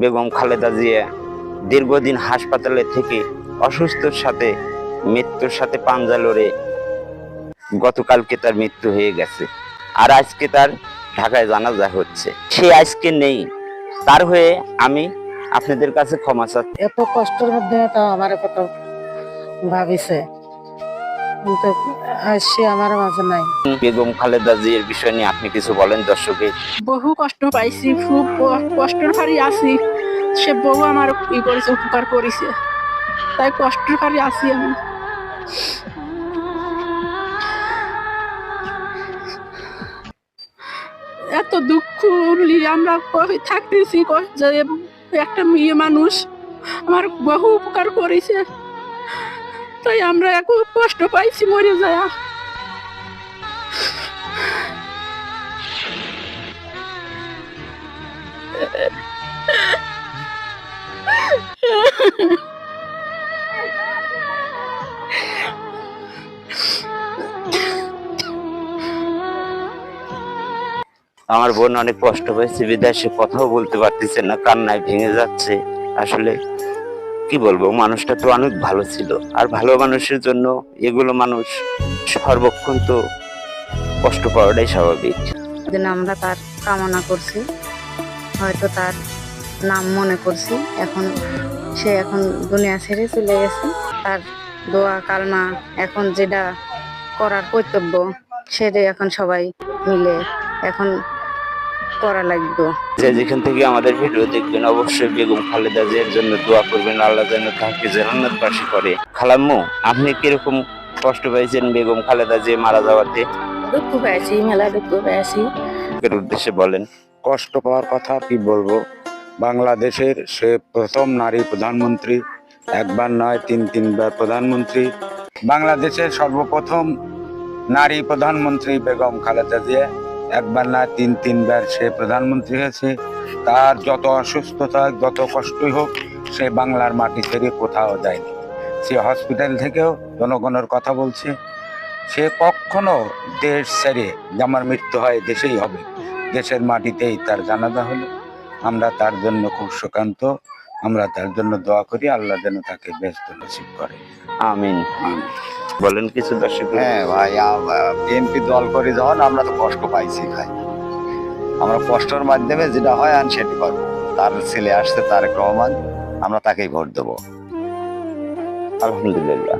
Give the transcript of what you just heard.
বেগম খালেদা জিয়া দীর্ঘদিন হাসপাতালে থেকে অসুস্থর সাথে মৃত্যুর সাথে পাঞ্জা লড়ে গতকালকে তার মৃত্যু হয়ে গেছে। আর আজকে তার ঢাকায় জানাজা হচ্ছে। সে আজকে নেই, তার হয়ে আমি আপনাদের কাছে ক্ষমা চাচ্ছি। এত কষ্টের মধ্যে তো আমার কত ভাবিছে, কিন্তু সে আমার মাঝে নাই। বেগম খালেদা জিয়ার বিষয় নিয়ে আপনি কিছু বলেন দর্শকের। বহু কষ্ট পাইছি, খুব কষ্টের ভারী আছি। সে বহু আমার ই করেছে, উপকার করেছে, তাই কষ্টের ভারী আছি আমি। এত দুঃখ নিয়ে আমরা থাকতেছি, যে একটা মেয়ে মানুষ আমার বহু উপকার করেছে, তাই আমরা খুব কষ্ট পাইছি মরে যায়। আমার বোন অনেক কষ্ট পেয়েছে, বিদেশে কথাও বলতে পারতেছে না, কান্নায় ভেঙে যাচ্ছে। আসলে কি বলবো, মানুষটা তো অনেক ভালো ছিল, আর ভালো মানুষের জন্য এগুলো মানুষ সর্বক্ষণ তো কষ্ট পাওয়াটাই স্বাভাবিক। আমরা তার কামনা করছি, হয়তো তার নাম মনে করছি। সে এখন দুনিয়া ছেড়ে চলে গেছে। তার দোয়া কালমা এখন যেটা করার কর্তব্য, সেটা এখন সবাই মিলে এখন করা লাগবে। যেখান থেকে আমাদের ভিডিও দেখবেন অবশ্যই বেগম খালেদা জিয়ার জন্য দোয়া করবেন, আল্লাহ যেন তাকে জান্নাতবাসী করে। খালাম্মু, আপনি কিরকম কষ্ট পেয়েছেন বেগম খালেদা জিয়া মারা যাওয়াতে? দুঃখ পেয়েছি, মেলা দুঃখ পেয়েছি। এর উদ্দেশ্যে বলেন। কষ্ট পাওয়ার কথা কি বলবো, বাংলাদেশের সে প্রথম নারী প্রধানমন্ত্রী, একবার নয় তিনবার প্রধানমন্ত্রী। বাংলাদেশের সর্বপ্রথম নারী প্রধানমন্ত্রী বেগম খালেদা জিয়া, একবার না তিনবার সে প্রধানমন্ত্রী হয়েছে। তার যত অসুস্থতা, যত কষ্টই হোক, সে বাংলার মাটি ছেড়ে কোথাও যায়নি। সে হসপিটাল থেকেও জনগণের কথা বলছে। সে কখনো দেশ ছেড়ে, আমার মৃত্যু হয় দেশেই হবে, দেশের মাটিতেই তার জানাজা হলো। আমরা তার জন্য খুব শোকান্ত, আমরা তার জন্য দোয়া করি, আল্লাহ যেন তাকে ব্যস্ত নসিব করে। আমিন। বলেন কিছু দর্শক। হ্যাঁ ভাই, বিএনপি দল করি যখন আমরা তো কষ্ট পাইছি ভাই। আমরা কষ্টের মাধ্যমে যেটা হয় আন সেটি করবো। তার ছেলে আসছে তারেক রহমান, আমরা তাকেই ভোট দেবো। আলহামদুলিল্লাহ।